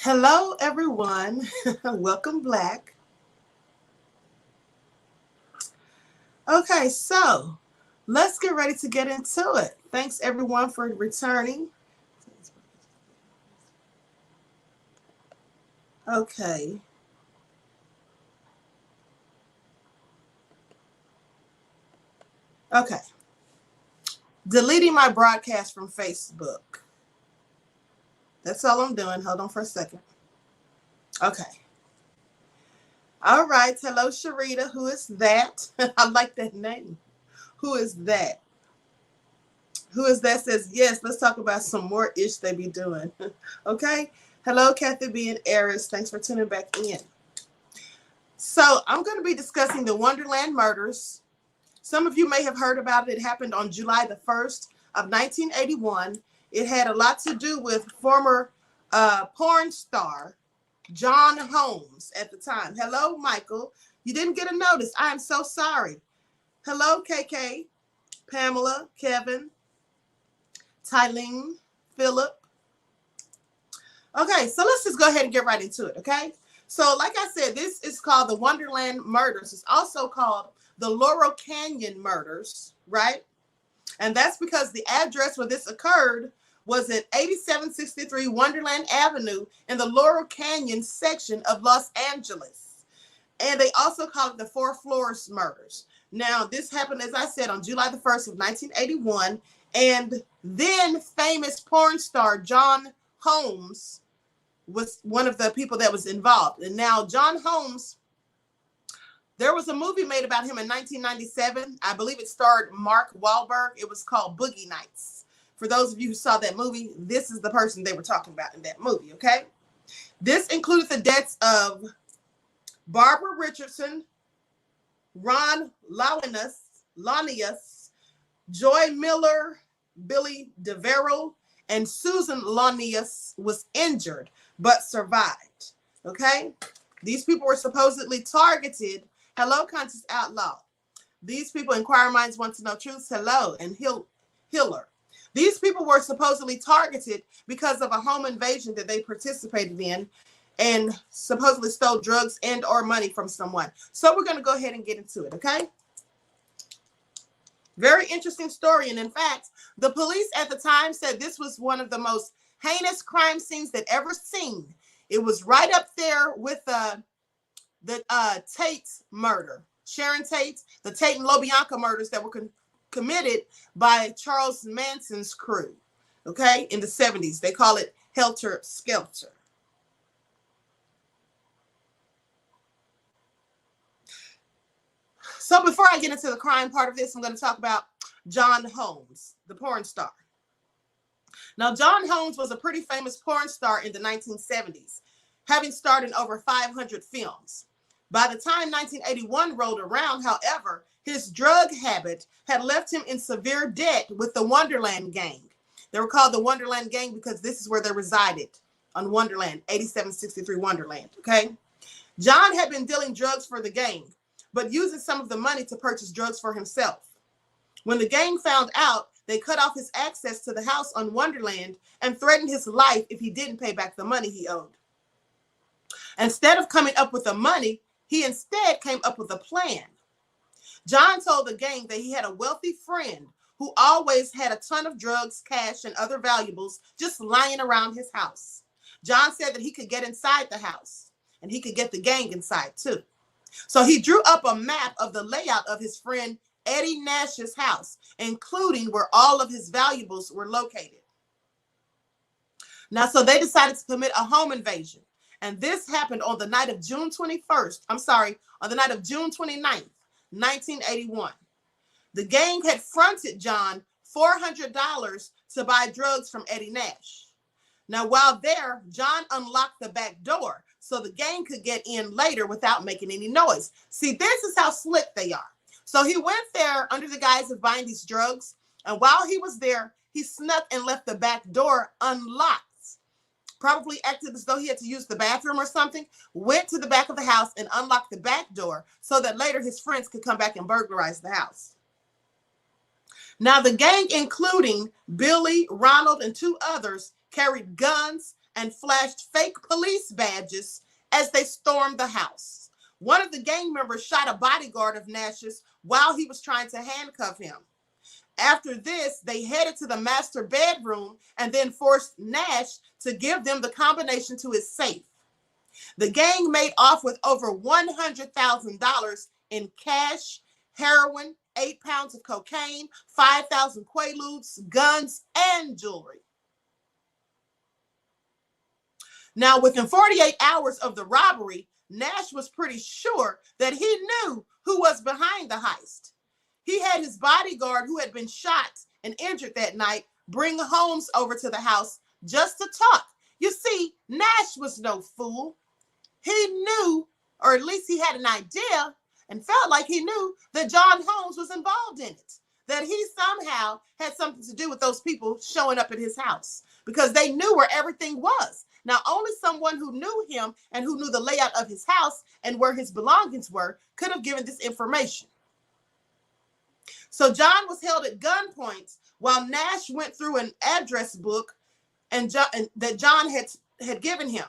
Hello, everyone. Welcome back. Okay, so let's get ready to get into it. Thanks, everyone, for returning. Okay. Okay. Deleting my broadcast from Facebook. That's all I'm doing. Hold on for a second. Okay. All right. Hello, Sharita. Who is that? I like that name. Who is that? Who is that? Says, yes, let's talk about some more ish they be doing. Okay. Hello, Kathy B and Eris. Thanks for tuning back in. So I'm going to be discussing the Wonderland murders. Some of you may have heard about it. It happened on July the 1st of 1981. It had a lot to do with former porn star John Holmes at the time. Hello, Michael. You didn't get a notice. I am so sorry. Hello, KK, Pamela, Kevin, Tylene, Philip. Okay, so let's just go ahead and get right into it, okay? So like I said, this is called the Wonderland murders. It's also called the Laurel Canyon murders, right? And that's because the address where this occurred was at 8763 Wonderland Avenue in the Laurel Canyon section of Los Angeles. And they also call it the Four Floors murders. Now, this happened, as I said, on July the 1st of 1981. And then famous porn star John Holmes was one of the people that was involved. And now John Holmes, there was a movie made about him in 1997. I believe it starred Mark Wahlberg. It was called Boogie Nights. For those of you who saw that movie, this is the person they were talking about in that movie, okay? This included the deaths of Barbara Richardson, Ron Launius, Joy Miller, Billy DeVero, and Susan Launius was injured but survived, okay? These people were supposedly targeted. Hello, Conscious Outlaw. These people, Inquiring Minds Want to Know Truths. Hello, and Hiller. These people were supposedly targeted because of a home invasion that they participated in and supposedly stole drugs and or money from someone. So we're going to go ahead and get into it, okay? Very interesting story. And in fact, the police at the time said this was one of the most heinous crime scenes they'd ever seen. It was right up there with the Tate murder, Sharon Tate, the Tate and LaBianca murders that were committed by Charles Manson's crew, okay, in the 70s. They call it Helter Skelter. So before I get into the crime part of this, I'm going to talk about John Holmes, the porn star. Now, John Holmes was a pretty famous porn star in the 1970s, having starred in over 500 films. By the time 1981 rolled around, however, his drug habit had left him in severe debt with the Wonderland gang. They were called the Wonderland gang because this is where they resided, on Wonderland, 8763 Wonderland, okay? John had been dealing drugs for the gang, but using some of the money to purchase drugs for himself. When the gang found out, they cut off his access to the house on Wonderland and threatened his life if he didn't pay back the money he owed. Instead of coming up with the money, he instead came up with a plan. John told the gang that he had a wealthy friend who always had a ton of drugs, cash, and other valuables just lying around his house. John said that he could get inside the house and he could get the gang inside too. So he drew up a map of the layout of his friend Eddie Nash's house, including where all of his valuables were located. Now, so they decided to commit a home invasion. And this happened on the night of June 29th, 1981. The gang had fronted John $400 to buy drugs from Eddie Nash. Now, while there, John unlocked the back door so the gang could get in later without making any noise. See, this is how slick they are. So he went there under the guise of buying these drugs. And while he was there, he snuck and left the back door unlocked. Probably acted as though he had to use the bathroom or something, went to the back of the house and unlocked the back door so that later his friends could come back and burglarize the house. Now, the gang, including Billy, Ronald, and two others, carried guns and flashed fake police badges as they stormed the house. One of the gang members shot a bodyguard of Nash's while he was trying to handcuff him. After this, they headed to the master bedroom and then forced Nash to give them the combination to his safe. The gang made off with over $100,000 in cash, heroin, 8 pounds of cocaine, 5,000 quaaludes, guns, and jewelry. Now, within 48 hours of the robbery, Nash was pretty sure that he knew who was behind the heist. He had his bodyguard, who had been shot and injured that night, bring Holmes over to the house just to talk. You see, Nash was no fool. He knew, or at least he had an idea and felt like he knew that John Holmes was involved in it, that he somehow had something to do with those people showing up at his house, because they knew where everything was. Now, only someone who knew him and who knew the layout of his house and where his belongings were could have given this information. So John was held at gunpoint while Nash went through an address book that John had given him.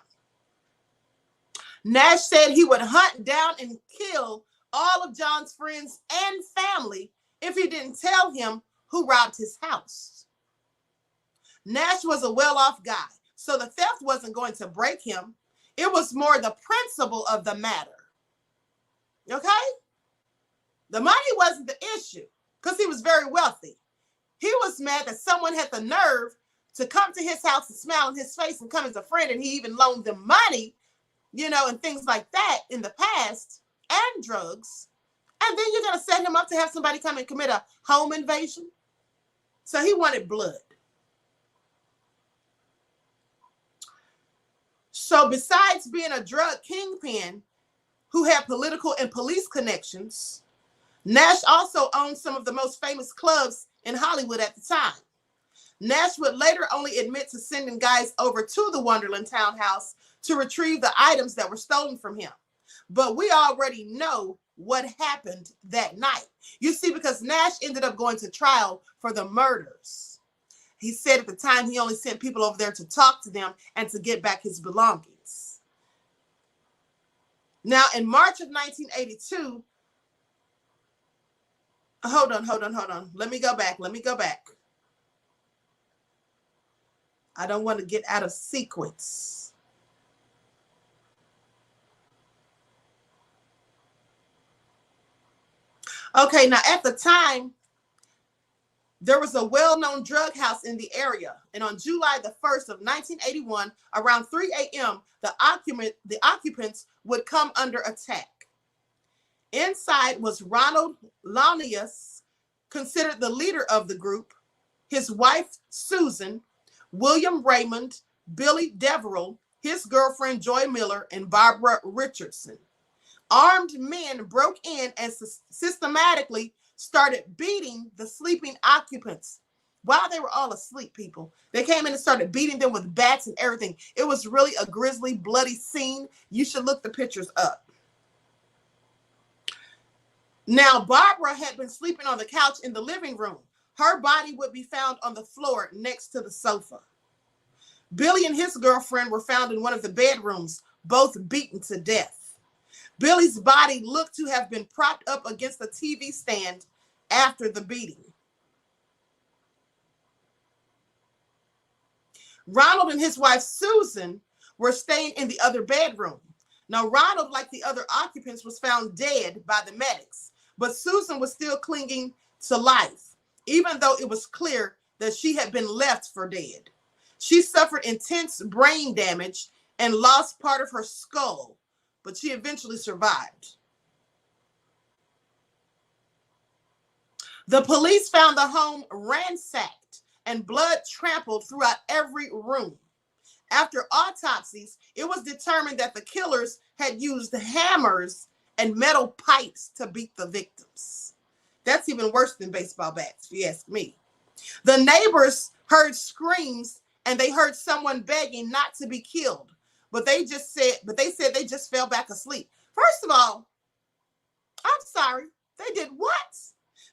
Nash said he would hunt down and kill all of John's friends and family if he didn't tell him who robbed his house. Nash was a well-off guy, so the theft wasn't going to break him. It was more the principle of the matter. Okay? The money wasn't the issue, because he was very wealthy. He was mad that someone had the nerve to come to his house and smile in his face and come as a friend, and he even loaned them money, and things like that in the past, and drugs. And then you're going to set him up to have somebody come and commit a home invasion? So he wanted blood. So besides being a drug kingpin who had political and police connections, Nash also owned some of the most famous clubs in Hollywood at the time. Nash would later only admit to sending guys over to the Wonderland townhouse to retrieve the items that were stolen from him. But we already know what happened that night. You see, because Nash ended up going to trial for the murders. He said at the time he only sent people over there to talk to them and to get back his belongings. Now, in March of 1982, hold on. Let me go back. I don't want to get out of sequence. Okay, now at the time, there was a well-known drug house in the area. And on July the 1st of 1981, around 3 a.m., the occupants would come under attack. Inside was Ronald Launius, considered the leader of the group, his wife, Susan, William Raymond, Billy Deverell, his girlfriend, Joy Miller, and Barbara Richardson. Armed men broke in and systematically started beating the sleeping occupants while they were all asleep, people. They came in and started beating them with bats and everything. It was really a grisly, bloody scene. You should look the pictures up. Now, Barbara had been sleeping on the couch in the living room. Her body would be found on the floor next to the sofa. Billy and his girlfriend were found in one of the bedrooms, both beaten to death. Billy's body looked to have been propped up against a TV stand after the beating. Ronald and his wife, Susan, were staying in the other bedroom. Now, Ronald, like the other occupants, was found dead by the medics, but Susan was still clinging to life, even though it was clear that she had been left for dead. She suffered intense brain damage and lost part of her skull, but she eventually survived. The police found the home ransacked and blood trampled throughout every room. After autopsies, it was determined that the killers had used hammers and metal pipes to beat the victims. That's even worse than baseball bats, if you ask me. The neighbors heard screams and they heard someone begging not to be killed. But they said they just fell back asleep. First of all, I'm sorry, they did what?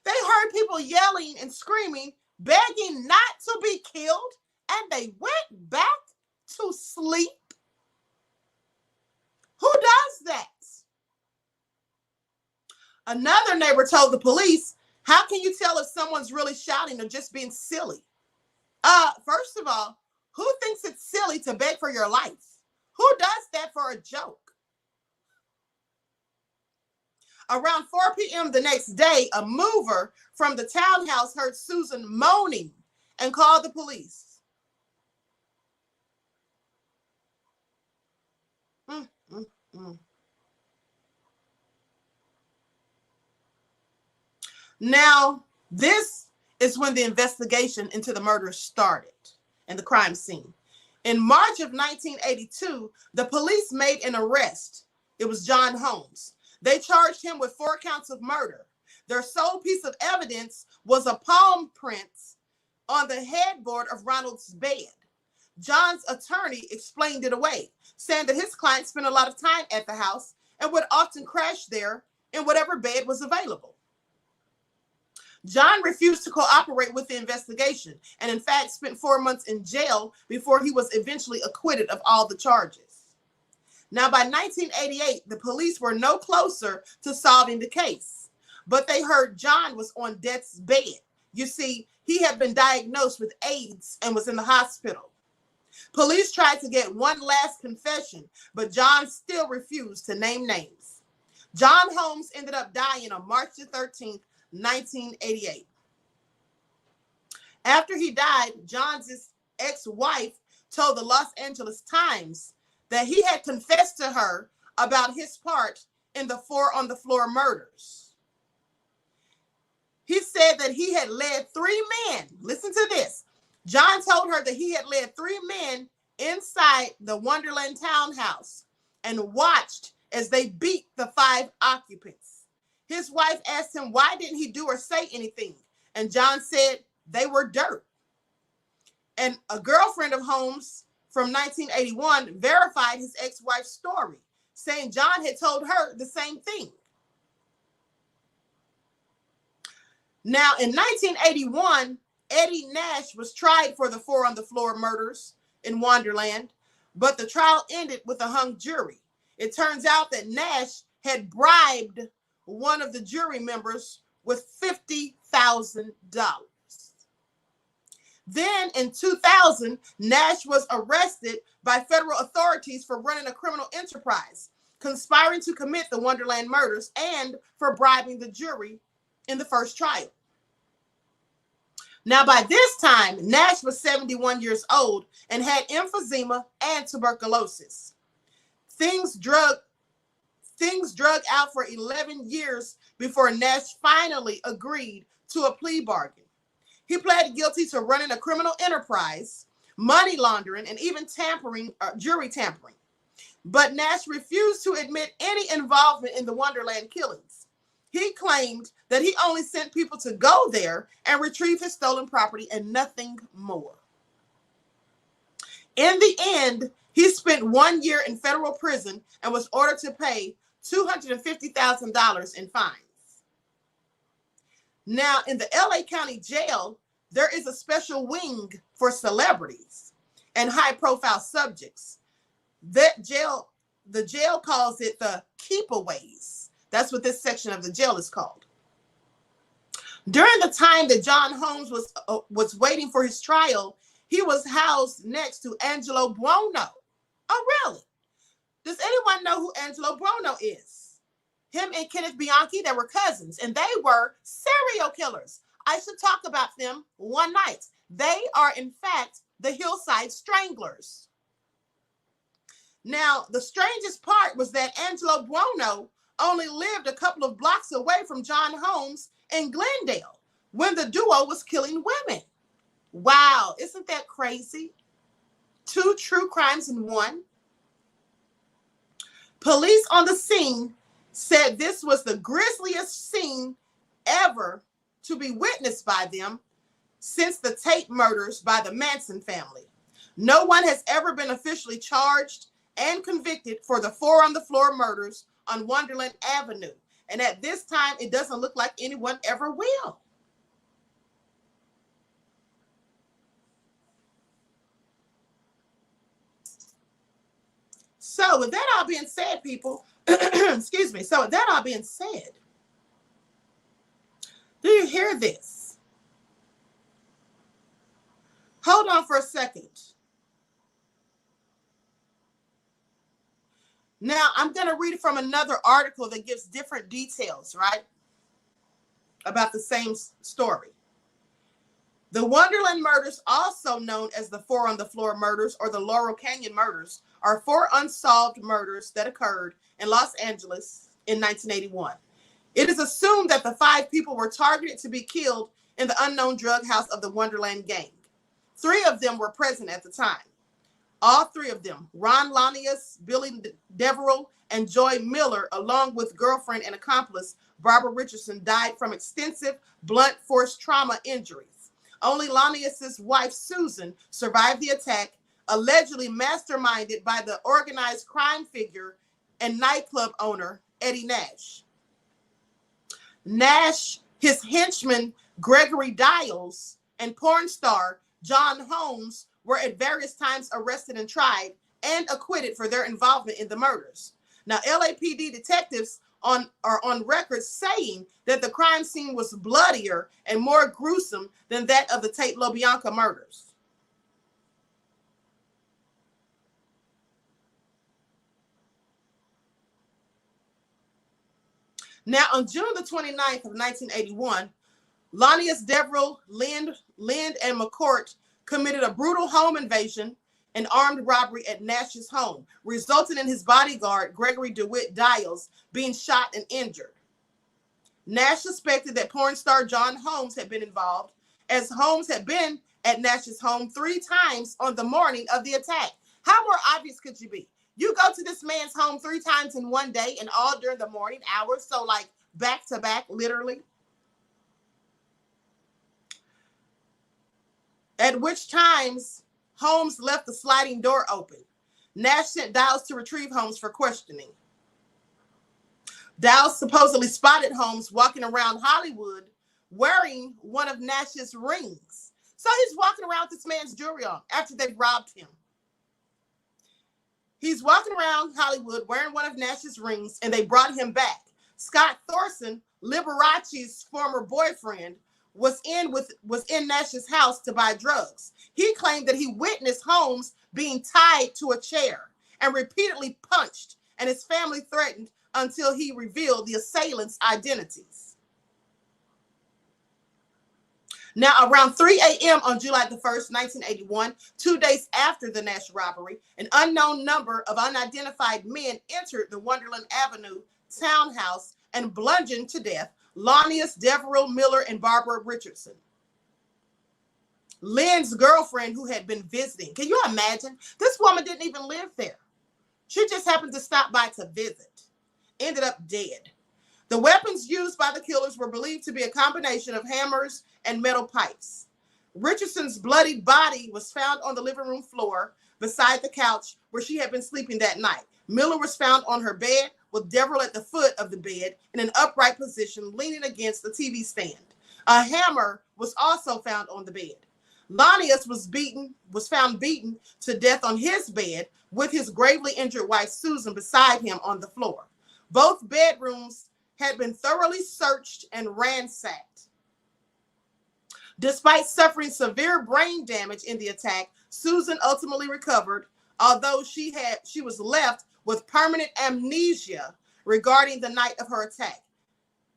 They heard people yelling and screaming, begging not to be killed, and they went back to sleep? Who does that? Another neighbor told the police, how can you tell if someone's really shouting or just being silly? First of all, who thinks it's silly to beg for your life? Who does that for a joke? Around 4 p.m. the next day, a mover from the townhouse heard Susan moaning and called the police. Mm, mm, mm. Now, this is when the investigation into the murder started and the crime scene. In March of 1982, the police made an arrest. It was John Holmes. They charged him with 4 counts of murder. Their sole piece of evidence was a palm print on the headboard of Ronald's bed. John's attorney explained it away, saying that his client spent a lot of time at the house and would often crash there in whatever bed was available. John refused to cooperate with the investigation and, in fact, spent 4 months in jail before he was eventually acquitted of all the charges. Now, by 1988, the police were no closer to solving the case, but they heard John was on death's bed. You see, he had been diagnosed with AIDS and was in the hospital. Police tried to get one last confession, but John still refused to name names. John Holmes ended up dying on March the 13th, 1988. After he died, John's ex-wife told the Los Angeles Times that he had confessed to her about his part in the 4 on the floor murders. He said that he had led 3 men. Listen to this. John told her that he had led 3 men inside the Wonderland townhouse and watched as they beat the 5 occupants. His wife asked him, why didn't he do or say anything? And John said they were dirt. And a girlfriend of Holmes from 1981 verified his ex-wife's story, saying John had told her the same thing. Now, in 1981, Eddie Nash was tried for the 4 on the floor murders in Wonderland, but the trial ended with a hung jury. It turns out that Nash had bribed one of the jury members with $50,000. Then in 2000, Nash was arrested by federal authorities for running a criminal enterprise, conspiring to commit the Wonderland murders, and for bribing the jury in the first trial. Now, by this time, Nash was 71 years old and had emphysema and tuberculosis. Things drug out for 11 years before Nash finally agreed to a plea bargain. He pled guilty to running a criminal enterprise, money laundering, and even jury tampering. But Nash refused to admit any involvement in the Wonderland killings. He claimed that he only sent people to go there and retrieve his stolen property and nothing more. In the end, he spent 1 year in federal prison and was ordered to pay $250,000 in fines. Now, in the LA County Jail, there is a special wing for celebrities and high-profile subjects. The jail calls it the keepaways. That's what this section of the jail is called. During the time that John Holmes was waiting for his trial, he was housed next to Angelo Buono. Oh, really? Does anyone know who Angelo Buono is? Him and Kenneth Bianchi, they were cousins, and they were serial killers. I should talk about them one night. They are, in fact, the Hillside Stranglers. Now, the strangest part was that Angelo Buono only lived a couple of blocks away from John Holmes in Glendale when the duo was killing women. Wow, isn't that crazy? 2 true crimes in one. Police on the scene said this was the grisliest scene ever to be witnessed by them since the Tate murders by the Manson family. No one has ever been officially charged and convicted for the 4 on the floor murders on Wonderland Avenue. And at this time, it doesn't look like anyone ever will. So with that all being said, people, excuse me. So with that all being said, do you hear this? Hold on for a second. Now, I'm going to read from another article that gives different details, right, about the same story. The Wonderland murders, also known as the 4 on the Floor murders or the Laurel Canyon murders, are 4 unsolved murders that occurred in Los Angeles in 1981. It is assumed that the 5 people were targeted to be killed in the unknown drug house of the Wonderland gang. 3 of them were present at the time. All 3 of them, Ron Lanius, Billy Deverell, and Joy Miller, along with girlfriend and accomplice Barbara Richardson, died from extensive blunt force trauma injuries. Only Lanius's wife, Susan, survived the attack, allegedly masterminded by the organized crime figure and nightclub owner, Eddie Nash. Nash, his henchman, Gregory Dials, and porn star John Holmes were at various times arrested and tried and acquitted for their involvement in the murders. Now, LAPD detectives are on record saying that the crime scene was bloodier and more gruesome than that of the Tate LaBianca murders. Now, on June the 29th of 1981, Lanius Deverell, Lind, and McCourt committed a brutal home invasion and armed robbery at Nash's home, resulting in his bodyguard, Gregory DeWitt Dials, being shot and injured. Nash suspected that porn star John Holmes had been involved, as Holmes had been at Nash's home 3 times on the morning of the attack. How more obvious could you be? You go to this man's home 3 times in one day and all during the morning hours, so like back to back, literally. At which times Holmes left the sliding door open. Nash sent Dials to retrieve Holmes for questioning. Dials supposedly spotted Holmes walking around Hollywood wearing one of Nash's rings. So he's walking around with this man's jewelry on after they robbed him. He's walking around Hollywood wearing one of Nash's rings, and they brought him back. Scott Thorson, Liberace's former boyfriend, was in Nash's house to buy drugs. He claimed that he witnessed Holmes being tied to a chair and repeatedly punched, and his family threatened until he revealed the assailants' identities. Now, around 3 a.m. on July the 1st, 1981, 2 days after the Nash robbery, an unknown number of unidentified men entered the Wonderland Avenue townhouse and bludgeoned to death Lanius, Deverell, Miller, and Barbara Richardson. Lynn's girlfriend, who had been visiting. Can you imagine? This woman didn't even live there. She just happened to stop by to visit. Ended up dead. The weapons used by the killers were believed to be a combination of hammers and metal pipes. Richardson's bloodied body was found on the living room floor beside the couch where she had been sleeping that night. Miller was found on her bed with Deverell at the foot of the bed in an upright position, leaning against the TV stand. A hammer was also found on the bed. Lanius was found beaten to death on his bed with his gravely injured wife, Susan, beside him on the floor. Both bedrooms had been thoroughly searched and ransacked. Despite suffering severe brain damage in the attack, Susan ultimately recovered, although she was left with permanent amnesia regarding the night of her attack,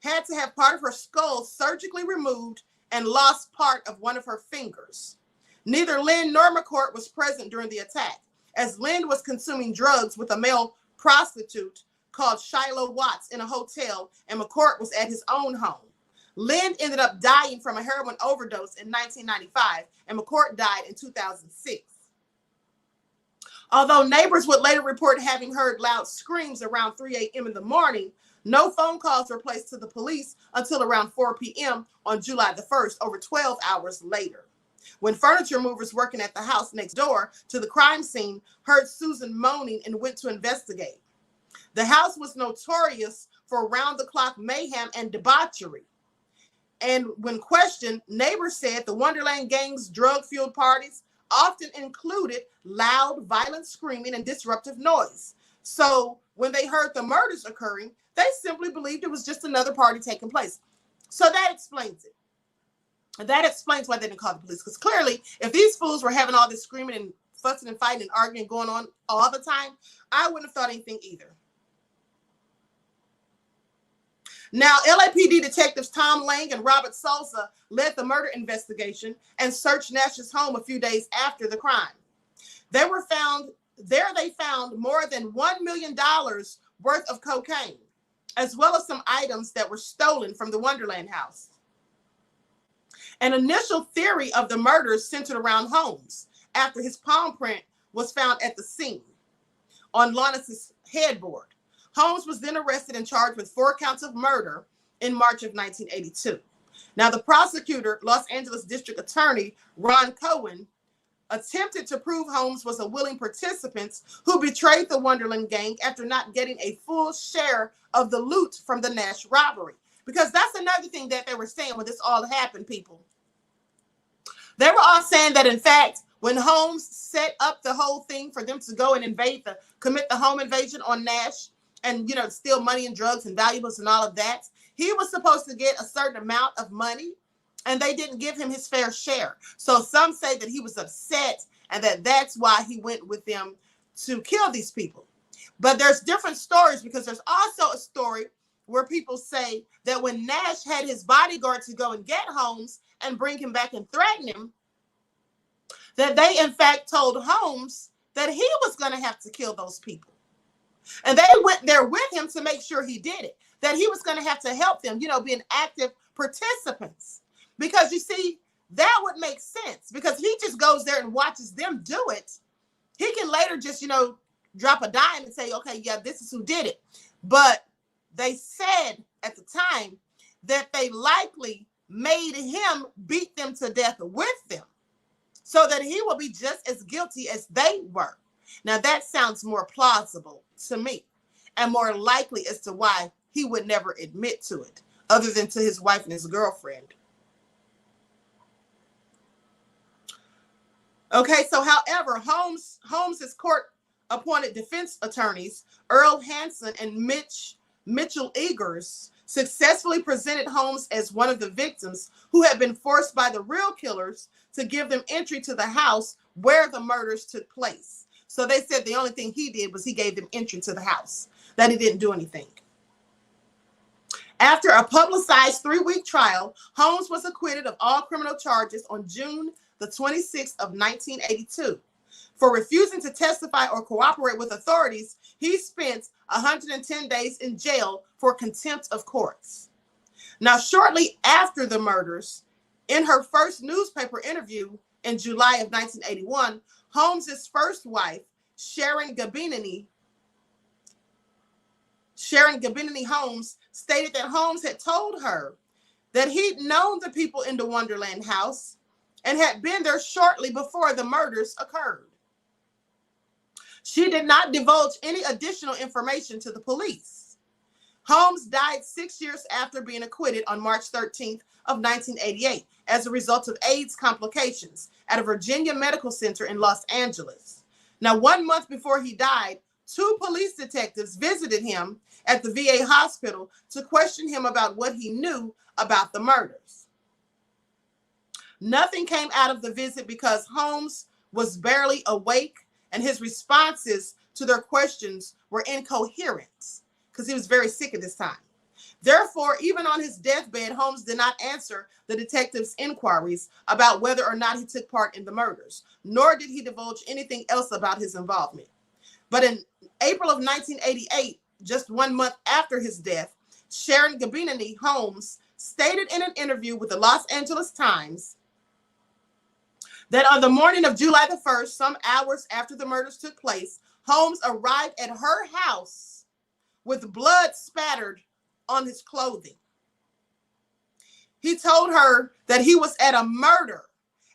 had to have part of her skull surgically removed, and lost part of one of her fingers. Neither Lynn nor McCourt was present during the attack, as Lynn was consuming drugs with a male prostitute called Shiloh Watts in a hotel, and McCourt was at his own home. Lynn ended up dying from a heroin overdose in 1995, and McCourt died in 2006. Although neighbors would later report having heard loud screams around 3 a.m. in the morning, no phone calls were placed to the police until around 4 p.m. on July the 1st, over 12 hours later, when furniture movers working at the house next door to the crime scene heard Susan moaning and went to investigate. The house was notorious for round-the-clock mayhem and debauchery. And when questioned, neighbors said the Wonderland gang's drug-fueled parties often included loud, violent screaming and disruptive noise. So when they heard the murders occurring, they simply believed it was just another party taking place. So that explains it. And that explains why they didn't call the police. Because clearly, if these fools were having all this screaming and fussing and fighting and arguing going on all the time, I wouldn't have thought anything either. Now, LAPD detectives Tom Lang and Robert Souza led the murder investigation and searched Nash's home a few days after the crime. They found more than $1 million worth of cocaine, as well as some items that were stolen from the Wonderland house. An initial theory of the murders centered around Holmes after his palm print was found at the scene on Lannis's headboard. Holmes was then arrested and charged with 4 counts of murder in March of 1982. Now, the prosecutor, Los Angeles District Attorney Ron Cohen, attempted to prove Holmes was a willing participant who betrayed the Wonderland gang after not getting a full share of the loot from the Nash robbery. Because that's another thing that they were saying when this all happened, people. They were all saying that, in fact, when Holmes set up the whole thing for them to go and commit the home invasion on Nash and, steal money and drugs and valuables and all of that, he was supposed to get a certain amount of money, and they didn't give him his fair share. So some say that he was upset and that's why he went with them to kill these people. But there's different stories, because there's also a story where people say that when Nash had his bodyguard to go and get Holmes and bring him back and threaten him, that they in fact told Holmes that he was going to have to kill those people. And they went there with him to make sure he did it, that he was going to have to help them, being active participants. Because you see, that would make sense, because he just goes there and watches them do it. He can later just, drop a dime and say, okay, yeah, this is who did it. But they said at the time that they likely made him beat them to death with them so that he will be just as guilty as they were. Now, that sounds more plausible to me and more likely as to why he would never admit to it, other than to his wife and his girlfriend. Okay, so however, Holmes's court-appointed defense attorneys, Earl Hansen and Mitchell Eggers, successfully presented Holmes as one of the victims who had been forced by the real killers to give them entry to the house where the murders took place. So they said the only thing he did was he gave them entry to the house, that he didn't do anything. After a publicized 3-week trial, Holmes was acquitted of all criminal charges on June the 26th of 1982. For refusing to testify or cooperate with authorities, he spent 110 days in jail for contempt of courts. Now, shortly after the murders, in her first newspaper interview in July of 1981, Holmes's first wife, Sharon Gabinini Holmes, stated that Holmes had told her that he'd known the people in the Wonderland house and had been there shortly before the murders occurred. She did not divulge any additional information to the police. Holmes died 6 years after being acquitted on March 13th of 1988 as a result of AIDS complications at a Virginia medical center in Los Angeles. Now, 1 month before he died, 2 police detectives visited him at the VA hospital to question him about what he knew about the murders. Nothing came out of the visit because Holmes was barely awake and his responses to their questions were incoherent because he was very sick at this time. Therefore, even on his deathbed, Holmes did not answer the detectives' inquiries about whether or not he took part in the murders, nor did he divulge anything else about his involvement. But in April of 1988, just 1 month after his death, Sharon Gabinini Holmes stated in an interview with the Los Angeles Times that on the morning of July the 1st, some hours after the murders took place, Holmes arrived at her house with blood spattered on his clothing. He told her that he was at a murder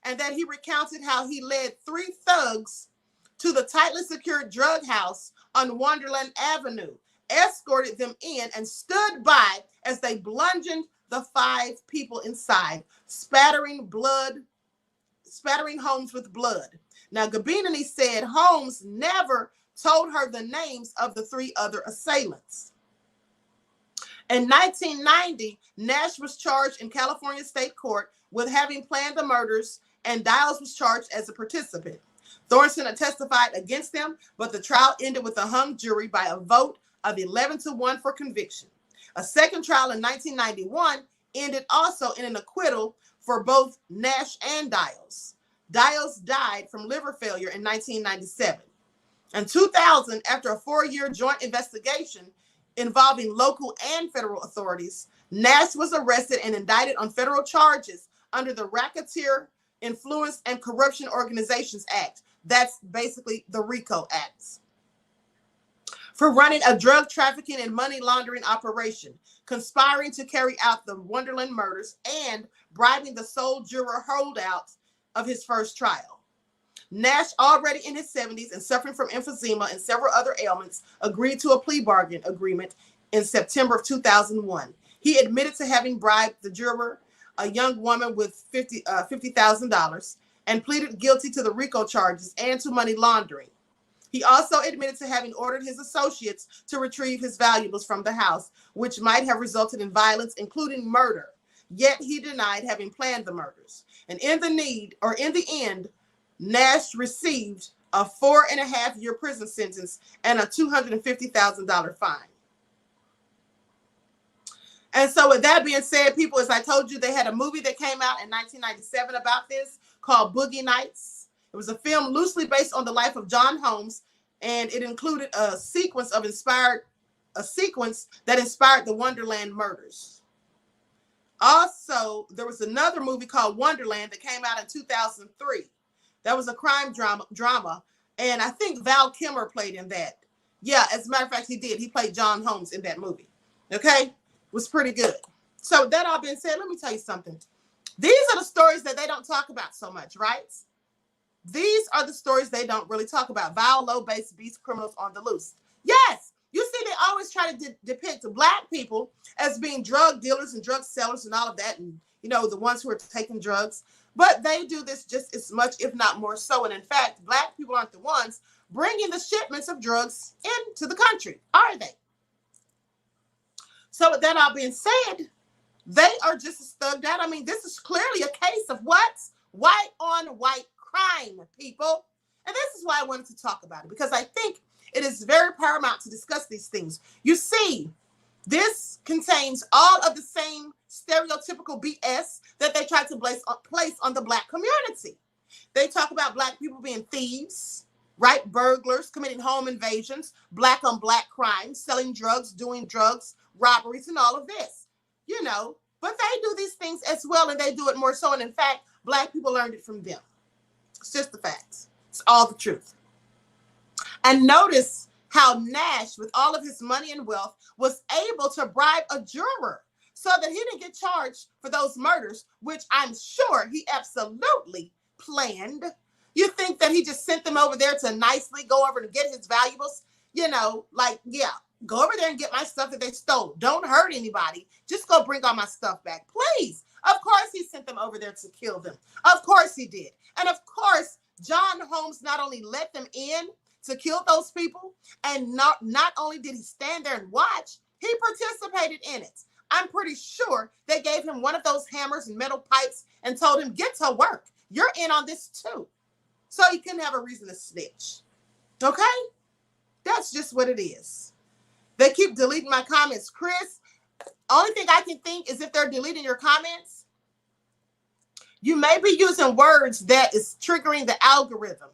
and that he recounted how he led 3 thugs to the tightly secured drug house on Wonderland Avenue, escorted them in, and stood by as they bludgeoned the 5 people inside, spattering Holmes with blood. Now, Gabinini said Holmes never told her the names of the 3 other assailants. In 1990, Nash was charged in California State Court with having planned the murders, and Dials was charged as a participant. Thornton had testified against them, but the trial ended with a hung jury by a vote of 11-1 for conviction. A second trial in 1991 ended also in an acquittal for both Nash and Dials. Dials died from liver failure in 1997. In 2000, after a 4-year joint investigation involving local and federal authorities, Nash was arrested and indicted on federal charges under the Racketeer, Influence, and Corruption Organizations Act. That's basically the RICO Acts. For running a drug trafficking and money laundering operation, conspiring to carry out the Wonderland murders, and bribing the sole juror holdout of his first trial. Nash, already in his 70s and suffering from emphysema and several other ailments, agreed to a plea bargain agreement in September of 2001. He admitted to having bribed the juror, a young woman, with $50,000, and pleaded guilty to the RICO charges and to money laundering. He also admitted to having ordered his associates to retrieve his valuables from the house, which might have resulted in violence, including murder. Yet he denied having planned the murders. And in the end, Nash received a 4.5-year prison sentence and a $250,000 fine. And so with that being said, people, as I told you, they had a movie that came out in 1997 about this called Boogie Nights. It was a film loosely based on the life of John Holmes, and it included a sequence that inspired the Wonderland murders. Also, there was another movie called Wonderland that came out in 2003. That was a crime drama, and I think Val Kilmer played in that. Yeah, as a matter of fact, he did. He played John Holmes in that movie. Okay? It was pretty good. So that all being said, let me tell you something. These are the stories that they don't talk about so much, right? These are the stories they don't really talk about. Vile, low-based beast criminals on the loose. Yes, you see, they always try to depict Black people as being drug dealers and drug sellers and all of that, and, you know, the ones who are taking drugs. But they do this just as much, if not more so. And in fact, Black people aren't the ones bringing the shipments of drugs into the country, are they? So with that all being said, they are just as thugged out. I mean, this is clearly a case of what? White on white crime, people. And this is why I wanted to talk about it, because I think it is very paramount to discuss these things. You see, this contains all of the same stereotypical BS that they try to place on the Black community. They talk about Black people being thieves, right? Burglars, committing home invasions, Black on Black crimes, selling drugs, doing drugs, robberies, and all of this, you know. But they do these things as well, and they do it more so. And in fact, Black people learned it from them. It's just the facts. It's all the truth. And notice how Nash, with all of his money and wealth, was able to bribe a juror so that he didn't get charged for those murders, which I'm sure he absolutely planned. You think that he just sent them over there to nicely go over to get his valuables? You know, like, yeah, go over there and get my stuff that they stole. Don't hurt anybody. Just go bring all my stuff back, please. Of course he sent them over there to kill them. Of course he did. And of course, John Holmes not only let them in to kill those people, and not only did he stand there and watch, he participated in it. I'm pretty sure they gave him one of those hammers and metal pipes and told him, get to work. You're in on this too. So he couldn't have a reason to snitch. Okay? That's just what it is. They keep deleting my comments. Chris, only thing I can think is if they're deleting your comments, you may be using words that is triggering the algorithm.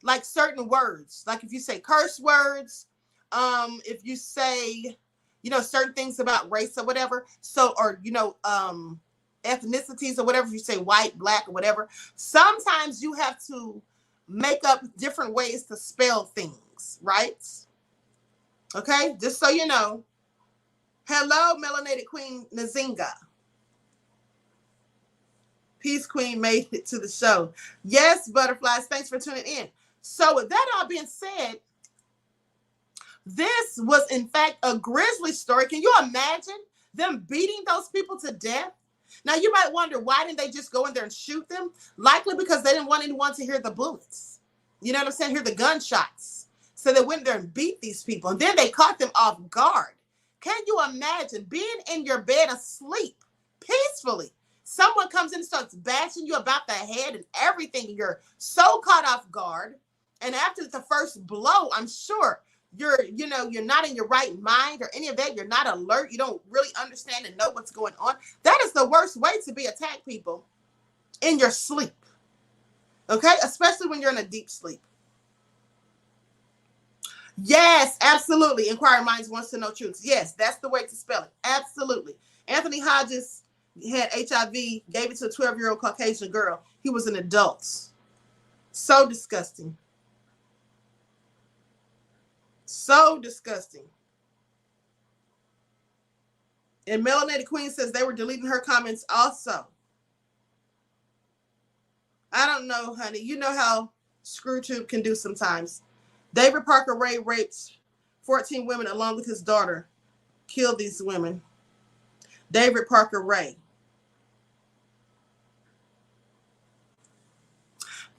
Like certain words, like if you say curse words, if you say, you know, certain things about race or whatever, so, or, you know, ethnicities or whatever, if you say white, Black, or whatever, sometimes you have to make up different ways to spell things, right? Okay, just so you know. Hello, Melanated Queen Nazinga. Peace Queen made it to the show. Yes, butterflies, thanks for tuning in. So with that all being said, this was in fact a grisly story. Can you imagine them beating those people to death? Now you might wonder, why didn't they just go in there and shoot them? Likely because they didn't want anyone to hear the bullets. You know what I'm saying? Hear the gunshots. So they went there and beat these people. And then they caught them off guard. Can you imagine being in your bed asleep peacefully? Someone comes in and starts bashing you about the head and everything. And you're so caught off guard. And after the first blow, I'm sure you're not in your right mind or any of that. You're not alert. You don't really understand and know what's going on. That is the worst way to be attacked, people, in your sleep. Okay? Especially when you're in a deep sleep. Yes, absolutely. Inquiring Minds wants to know truths. Yes, that's the way to spell it. Absolutely. Anthony Hodges had HIV, gave it to a 12-year-old Caucasian girl. He was an adult. So disgusting. So disgusting. And Melanated Queen says they were deleting her comments also. I don't know, honey. You know how ScrewTube can do sometimes. David Parker Ray raped 14 women along with his daughter. Killed these women. David Parker Ray.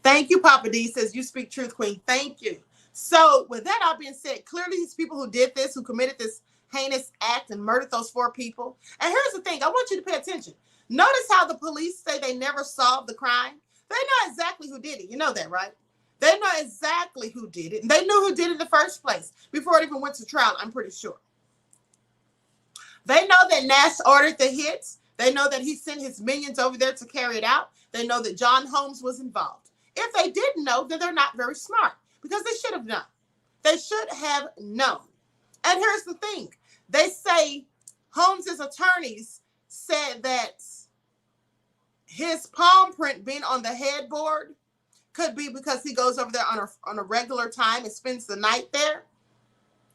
Thank you, Papa D. Says, you speak truth, Queen. Thank you. So with that all being said, clearly these people who did this, who committed this heinous act and murdered those 4 people. And here's the thing. I want you to pay attention. Notice how the police say they never solved the crime. They know exactly who did it. You know that, right? They know exactly who did it. They knew who did it in the first place before it even went to trial, I'm pretty sure. They know that Nash ordered the hits. They know that he sent his minions over there to carry it out. They know that John Holmes was involved. If they didn't know, then they're not very smart because they should have known. They should have known. And here's the thing. They say Holmes's attorneys said that his palm print being on the headboard could be because he goes over there on a regular time and spends the night there.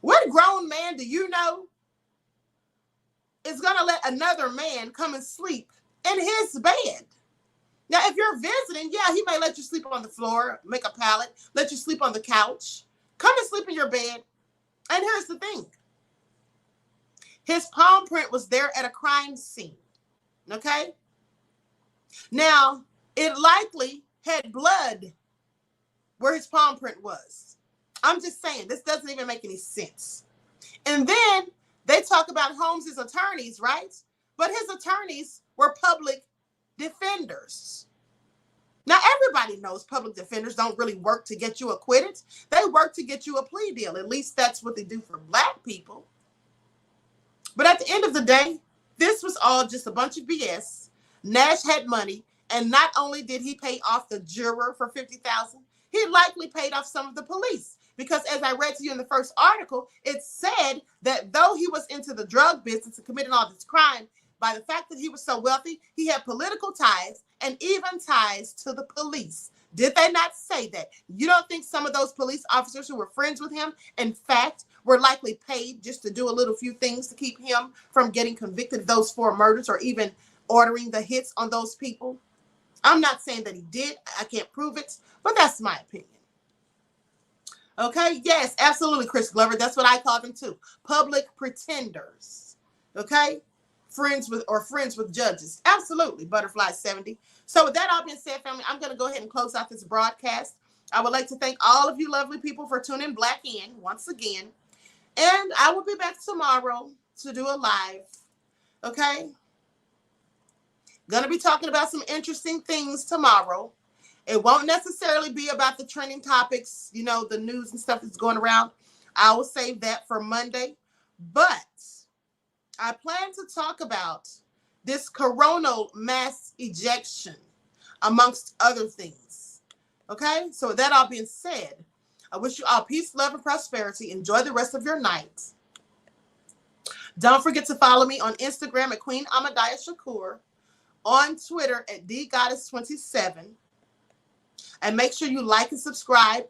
What grown man do you know is going to let another man come and sleep in his bed? Now, if you're visiting, yeah, he may let you sleep on the floor, make a pallet, let you sleep on the couch, come and sleep in your bed. And here's the thing. His palm print was there at a crime scene. Okay? Now, it likely had blood where his palm print was. I'm just saying, this doesn't even make any sense. And then they talk about Holmes's attorneys, right? But his attorneys were public defenders. Now, everybody knows public defenders don't really work to get you acquitted. They work to get you a plea deal. At least that's what they do for Black people. But at the end of the day, this was all just a bunch of BS. Nash had money. And not only did he pay off the juror for $50,000, he likely paid off some of the police. Because as I read to you in the first article, it said that though he was into the drug business and committing all this crime, by the fact that he was so wealthy, he had political ties and even ties to the police. Did they not say that? You don't think some of those police officers who were friends with him, in fact, were likely paid just to do a little few things to keep him from getting convicted of those 4 murders or even ordering the hits on those people? I'm not saying that he did. I can't prove it, but that's my opinion. Okay? Yes, absolutely, Chris Glover. That's what I call them too. Public pretenders. Okay? Friends with judges. Absolutely, Butterfly 70. So with that all being said, family, I'm going to go ahead and close out this broadcast. I would like to thank all of you lovely people for tuning Black in once again. And I will be back tomorrow to do a live. Okay? Going to be talking about some interesting things tomorrow. It won't necessarily be about the trending topics, you know, the news and stuff that's going around. I will save that for Monday. But I plan to talk about this coronal mass ejection, amongst other things. Okay? So with that all being said, I wish you all peace, love, and prosperity. Enjoy the rest of your night. Don't forget to follow me on Instagram at QueenAShakur, on Twitter at DGoddess27. And make sure you like and subscribe